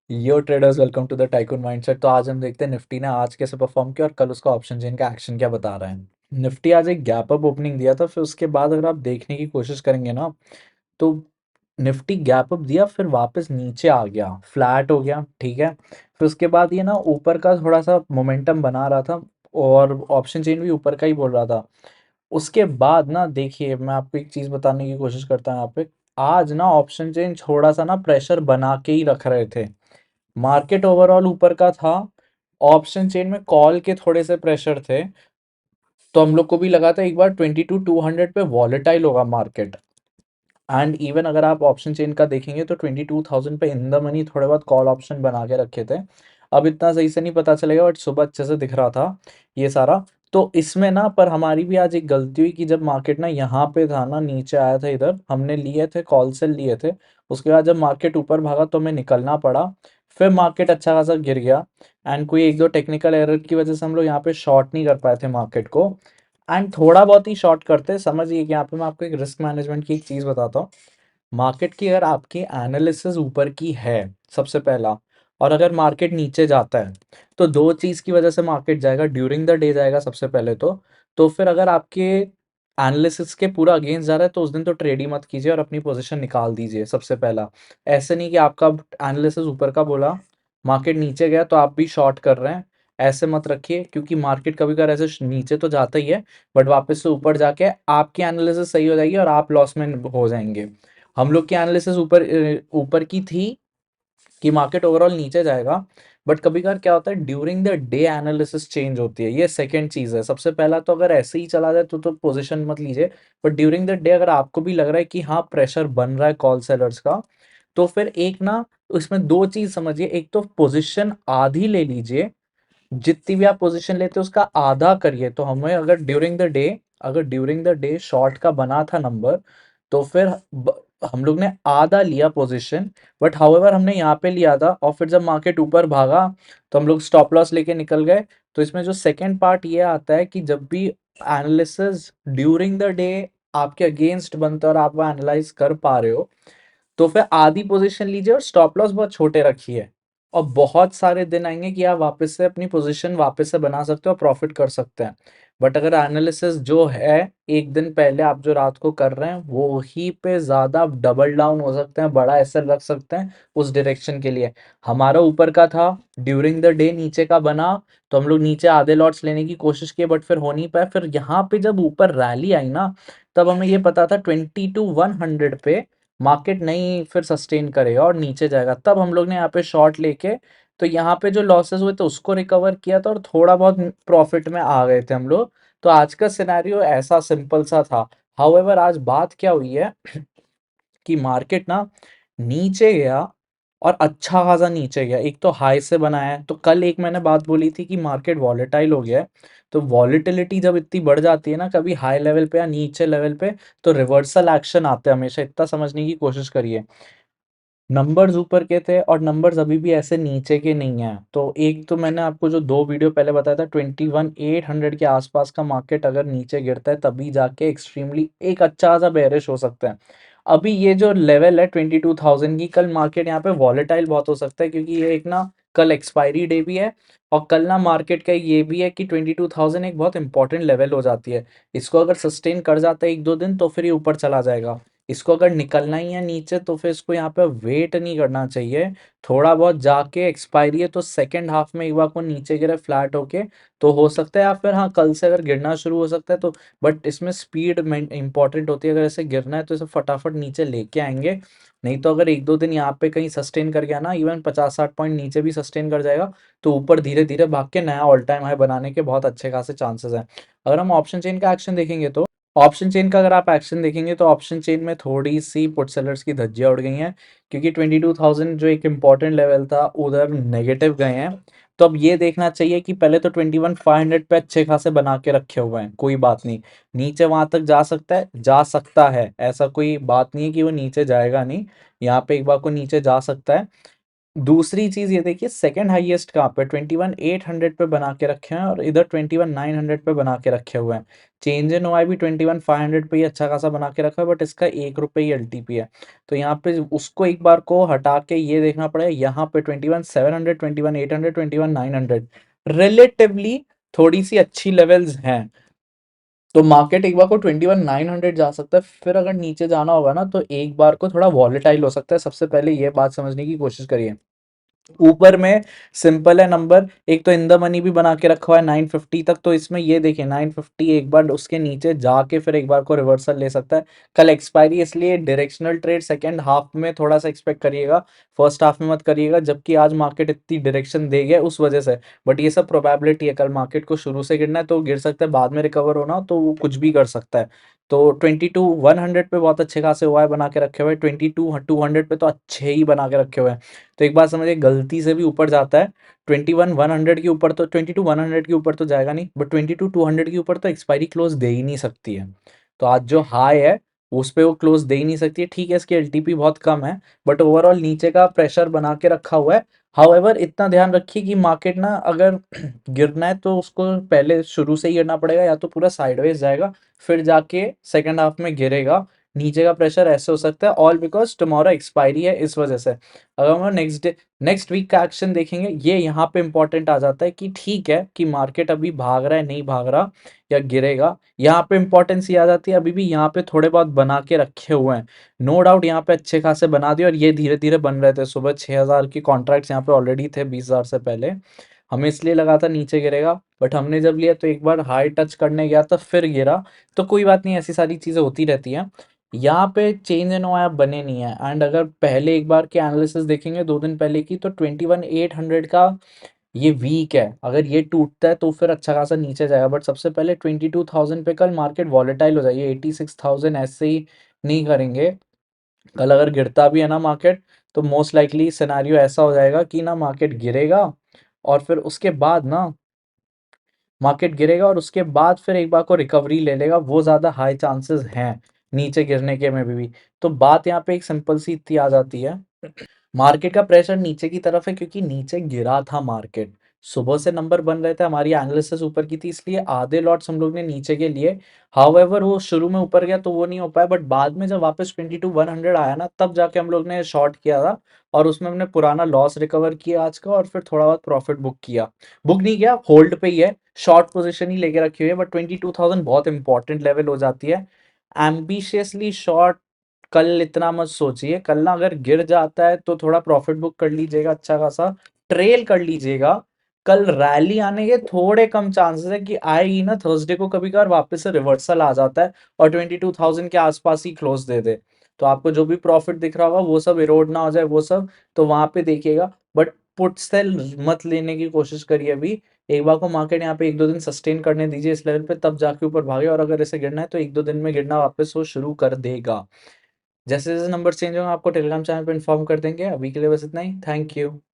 Yo traders, welcome to the tycoon mindset. तो आज हम देखते हैं निफ्टी ने आज कैसे परफॉर्म किया और कल उसका ऑप्शन चेन का एक्शन क्या बता रहा है। निफ्टी आज एक गैप अप ओपनिंग दिया था, फिर उसके बाद अगर आप देखने की कोशिश करेंगे ना, तो निफ्टी गैप अप दिया, फिर वापस नीचे आ गया, फ्लैट हो गया, ठीक है। फिर उसके बाद ये ना ऊपर का थोड़ा सा मोमेंटम बना रहा था और ऑप्शन चेन भी ऊपर का ही बोल रहा था। उसके बाद ना देखिए, मैं आपको एक चीज़ बताने की कोशिश करता हूँ यहाँ पे। आज ना ऑप्शन चेन थोड़ा सा ना प्रेशर बना के ही रख रहे थे। मार्केट ओवरऑल ऊपर का था, ऑप्शन चेन में कॉल के थोड़े से प्रेशर थे, तो हम लोग को भी लगा था एक बार 22,200 पे वॉलेटाइल होगा मार्केट। एंड इवन अगर आप ऑप्शन चेन का देखेंगे तो 22,000 पे इन द मनी थोड़े बहुत कॉल ऑप्शन बना के रखे थे। अब इतना सही से नहीं पता चलेगा, बट सुबह अच्छे से दिख रहा था ये सारा। तो इसमें ना पर हमारी भी आज एक गलती हुई कि जब मार्केट ना यहाँ पे था ना, नीचे आया था इधर, हमने लिए थे कॉल सेल लिए थे। उसके बाद जब मार्केट ऊपर भागा तो हमें निकलना पड़ा। फिर मार्केट अच्छा खासा गिर गया एंड कोई एक दो टेक्निकल एरर की वजह से हम लोग यहाँ पे शॉर्ट नहीं कर पाए थे मार्केट को। एंड थोड़ा बहुत ही शॉर्ट करते समझिए कि यहाँ पे मैं आपको एक रिस्क मैनेजमेंट की एक चीज़ बताता हूँ। मार्केट की अगर आपकी एनालिसिस ऊपर की है, सबसे पहला, और अगर मार्केट नीचे जाता है, तो दो चीज़ की वजह से मार्केट जाएगा, ड्यूरिंग द डे जाएगा सबसे पहले तो फिर अगर आपके एनालिसिस के पूरा अगेंस्ट जा रहा है तो उस दिन तो ट्रेड ही मत कीजिए और अपनी पोजीशन निकाल दीजिए सबसे पहला। ऐसे नहीं कि आपका एनालिसिस ऊपर का बोला, मार्केट नीचे गया तो आप भी शॉर्ट कर रहे हैं, ऐसे मत रखिए, क्योंकि मार्केट कभी कभार ऐसे नीचे तो जाता ही है, बट वापस से ऊपर जाके आपकी एनालिसिस सही हो जाएगी और आप लॉस में हो जाएंगे। हम लोग की एनालिसिस ऊपर की थी कि मार्केट ओवरऑल नीचे जाएगा, बट कभी कभार क्या होता है, during the day analysis change होती है। ये सेकंड चीज है। सबसे पहला तो अगर ऐसे ही चला जाए तो पोजीशन मत लीजिए, बट ड्यूरिंग द डे अगर आपको भी लग रहा है कि हाँ प्रेशर बन रहा है कॉल सेलर्स का, तो फिर एक ना, इसमें दो चीज समझिए। एक तो पोजीशन आधी ले लीजिए, जितनी भी आप पोजीशन लेते हो उसका आधा करिए। तो हमें अगर ड्यूरिंग द डे शॉर्ट का बना था नंबर, तो फिर हम लोग ने आधा लिया पोजीशन। बट हाउएवर हमने यहाँ पे लिया था और फिर जब मार्केट ऊपर भागा तो हम लोग स्टॉप लॉस लेके निकल गए। तो इसमें जो सेकंड पार्ट ये आता है कि जब भी एनालिसिस ड्यूरिंग द डे आपके अगेंस्ट बनता है और आप वो एनालाइज कर पा रहे हो, तो फिर आधी पोजीशन लीजिए और स्टॉप लॉस बहुत छोटे रखिए। और बहुत सारे दिन आएंगे कि आप वापस से अपनी पोजीशन वापस से बना सकते हो और प्रॉफिट कर सकते हैं। बट अगर एनालिसिस जो है एक दिन पहले आप जो रात को कर रहे हैं वो ही पे ज्यादा डबल डाउन हो सकते हैं, बड़ा एसएल रख सकते हैं उस डायरेक्शन के लिए। हमारा ऊपर का था, ड्यूरिंग द डे नीचे का बना, तो हम लोग नीचे आधे लॉट्स लेने की कोशिश की, बट फिर हो नहीं पाया। फिर यहाँ पे जब ऊपर रैली आई ना, तब हमें ये पता था 22,100 पे मार्केट नहीं फिर सस्टेन करेगा और नीचे जाएगा। तब हम लोग ने यहाँ पे शॉर्ट लेके, तो यहाँ पे जो लॉसेस हुए थे उसको रिकवर किया था और थोड़ा बहुत प्रॉफिट में आ गए थे हम लोग। तो आज का सिनेरियो ऐसा सिंपल सा था। हाउएवर आज बात क्या हुई है कि मार्केट ना नीचे गया और अच्छा खासा नीचे गया, एक तो हाई से बनाया है। तो कल एक मैंने बात बोली थी कि मार्केट वॉलेटाइल हो गया है। तो वॉलेटिलिटी जब इतनी बढ़ जाती है ना, कभी हाई लेवल पे या नीचे लेवल पे, तो रिवर्सल एक्शन आते हैं हमेशा। इतना समझने की कोशिश करिए, नंबर्स ऊपर के थे और नंबर्स अभी भी ऐसे नीचे के नहीं है। तो एक तो मैंने आपको जो दो वीडियो पहले बताया था, 21,800 के आसपास का मार्केट अगर नीचे गिरता है तभी जाके एक्सट्रीमली एक अच्छा सा बेरिश हो सकता है। अभी ये जो लेवल है 22,000 की, कल मार्केट यहाँ पे वॉलेटाइल बहुत हो सकता है, क्योंकि ये एक ना कल एक्सपायरी डे भी है और कल ना मार्केट का ये भी है कि 22,000 एक बहुत इंपॉर्टेंट लेवल हो जाती है। इसको अगर सस्टेन कर जाता है एक दो दिन तो फिर ये ऊपर चला जाएगा। इसको अगर निकलना ही है नीचे तो फिर इसको यहाँ पे वेट नहीं करना चाहिए, थोड़ा बहुत जाके एक्सपायरी है तो सेकंड हाफ में एक बार को नीचे गिरे फ्लैट होके तो हो सकता है, या फिर हाँ कल से अगर गिरना शुरू हो सकता है तो। बट इसमें स्पीड इंपॉर्टेंट होती है, अगर ऐसे गिरना है तो इसे फटाफट नीचे लेके आएंगे। नहीं तो अगर एक दो दिन यहाँ पे कहीं सस्टेन कर गया ना, इवन 50-60 पॉइंट नीचे भी सस्टेन कर जाएगा, तो ऊपर धीरे धीरे भाग के नया ऑल टाइम हाई बनाने के बहुत अच्छे खासे चांसेस हैं। अगर हम ऑप्शन चेन का एक्शन देखेंगे तो ऑप्शन चेन का अगर आप एक्शन देखेंगे तो ऑप्शन चेन में थोड़ी सी पुट सेलर्स की धज्जियां उड़ गई हैं, क्योंकि 22,000 जो एक इम्पॉर्टेंट लेवल था उधर नेगेटिव गए हैं। तो अब ये देखना चाहिए कि पहले तो 21,500 पे अच्छे खासे बना के रखे हुए हैं, कोई बात नहीं, नीचे वहां तक जा सकता है, जा सकता है, ऐसा कोई बात नहीं है कि वो नीचे जाएगा नहीं, यहाँ पे एक बार को नीचे जा सकता है। दूसरी चीज़ ये देखिए सेकंड हाईएस्ट कहाँ पे 21,800 पे बना के रखे हैं और इधर 21,900 पे बना के रखे हुए हैं। चेंज इन ओआई भी 21,500 पे ही अच्छा खासा बना के रखा है, बट इसका 1 रुपए ही एलटीपी है। तो यहाँ पे उसको एक बार को हटा के ये देखना पड़ेगा, यहाँ पे 21,700, 21,800, 21,900 रिलेटिवली थोड़ी सी अच्छी लेवल्स हैं। तो मार्केट एक बार को 21,900 जा सकता है, फिर अगर नीचे जाना होगा ना तो एक बार को थोड़ा वॉलेटाइल हो सकता है। सबसे पहले ये बात समझने की कोशिश करिए। ऊपर में सिंपल है नंबर, एक तो इन द मनी भी बना के रखा हुआ है 950 तक, तो इसमें ये देखिए 950 एक बार उसके नीचे जाके फिर एक बार को रिवर्सल ले सकता है। कल एक्सपायरी, इसलिए डायरेक्शनल ट्रेड सेकंड हाफ में थोड़ा सा एक्सपेक्ट करिएगा, फर्स्ट हाफ में मत करिएगा, जबकि आज मार्केट इतनी डायरेक्शन दे गया उस वजह से। बट ये सब प्रोबेबिलिटी है, कल मार्केट को शुरू से गिरना है तो गिर सकता है, बाद में रिकवर होना तो वो कुछ भी कर सकता है। तो 22,100 पे बहुत अच्छे खासे ओआई बना के रखे हुए हैं, 22,200 पे तो अच्छे ही बना के रखे हुए हैं। तो एक बात समझिए, गलती से भी ऊपर जाता है 21,100 के ऊपर तो 22,100 के ऊपर तो जाएगा नहीं, बट 22,200 के ऊपर तो एक्सपायरी क्लोज दे ही नहीं सकती है। तो आज जो हाई है उस पे वो क्लोज दे ही नहीं सकती है। ठीक है, इसकी एलटीपी बहुत कम है, बट ओवरऑल नीचे का प्रेशर बना के रखा हुआ है। हाउएवर इतना ध्यान रखिए कि मार्केट ना अगर गिरना है तो उसको पहले शुरू से ही गिरना पड़ेगा, या तो पूरा साइडवेज जाएगा फिर जाके सेकंड हाफ में गिरेगा। नीचे का प्रेशर ऐसे हो सकता है, ऑल बिकॉज टुमारो एक्सपायरी है इस वजह से। अगर हम नेक्स्ट वीक का एक्शन देखेंगे, ये यहाँ पे इंपॉर्टेंट आ जाता है कि ठीक है कि मार्केट अभी भाग रहा है नहीं भाग रहा या गिरेगा। यहाँ पे इंपॉर्टेंस ये आ जाती है, अभी भी यहाँ पे थोड़े बहुत बना के रखे हुए हैं, नो डाउट यहाँ पे अच्छे खासे बना दिए, और ये धीरे धीरे बन रहे थे। सुबह 6,000 की कॉन्ट्रैक्ट्स यहाँ पे ऑलरेडी थे 20,000 से पहले। हमें इसलिए लगा था नीचे गिरेगा, बट हमने जब लिया तो एक बार हाई टच करने गया तो फिर गिरा। तो कोई बात नहीं, ऐसी सारी चीज़ें होती रहती हैं। यहाँ पे चेंज एंड आप बने नहीं है, एंड अगर पहले एक बार के एनालिसिस देखेंगे 2 दिन पहले की, तो 21,800 का ये वीक है। अगर ये टूटता है तो फिर अच्छा खासा नीचे जाएगा, बट सबसे पहले 22,000 पे कल मार्केट वॉलेटाइल हो जाएगी। 86,000 ऐसे ही नहीं करेंगे। कल अगर गिरता भी है ना मार्केट, तो मोस्ट लाइकली सिनेरियो ऐसा हो जाएगा कि ना मार्केट गिरेगा, और फिर उसके बाद ना मार्केट गिरेगा और उसके बाद फिर एक बार को रिकवरी ले लेगा, वो ज़्यादा हाई चांसेस हैं नीचे गिरने के में भी। तो बात यहाँ पे एक सिंपल सी इतनी आ जाती है, मार्केट का प्रेशर नीचे की तरफ है क्योंकि नीचे गिरा था मार्केट। सुबह से नंबर बन रहे थे, हमारी एनालिसिस ऊपर की थी, इसलिए आधे लॉट्स हम लोग ने नीचे के लिए। हाउएवर वो शुरू में ऊपर गया तो वो नहीं हो पाया, बट बाद में जब वापस 22,100 आया ना, तब जाके हम लोग ने शॉर्ट किया था, और उसमें हमने पुराना लॉस रिकवर किया आज का, और फिर थोड़ा बहुत प्रॉफिट बुक किया। बुक नहीं किया, होल्ड पे ही है, शॉर्ट पोजीशन ही लेके रखी हुई है, बट 22,000 बहुत इंपॉर्टेंट लेवल हो जाती है। एम्बिशियसली शॉर्ट कल इतना मत सोचिए, कल ना अगर गिर जाता है तो थोड़ा प्रॉफिट बुक कर लीजिएगा, अच्छा खासा ट्रेल कर लीजिएगा। कल रैली आने के थोड़े कम चांसेस है कि आएगी ना, थर्सडे को कभी कभार वापस से रिवर्सल आ जाता है और 22,000 के आसपास ही क्लोज दे दे, तो आपको जो भी प्रॉफिट दिख रहा होगा वो सब इरोड ना हो जाए वो सब, तो वहां पे देखिएगा। बट पुट सेल मत लेने की कोशिश करिए अभी। एक बार को मार्केट यहाँ पे 1-2 दिन सस्टेन करने दीजिए इस लेवल पे, तब जाके ऊपर भागे, और अगर ऐसे गिरना है तो 1-2 दिन में गिरना वापस वो शुरू कर देगा। जैसे जैसे नंबर चेंज होंगे आपको टेलीग्राम चैनल पे इन्फॉर्म कर देंगे। अभी के लिए बस इतना ही, थैंक यू।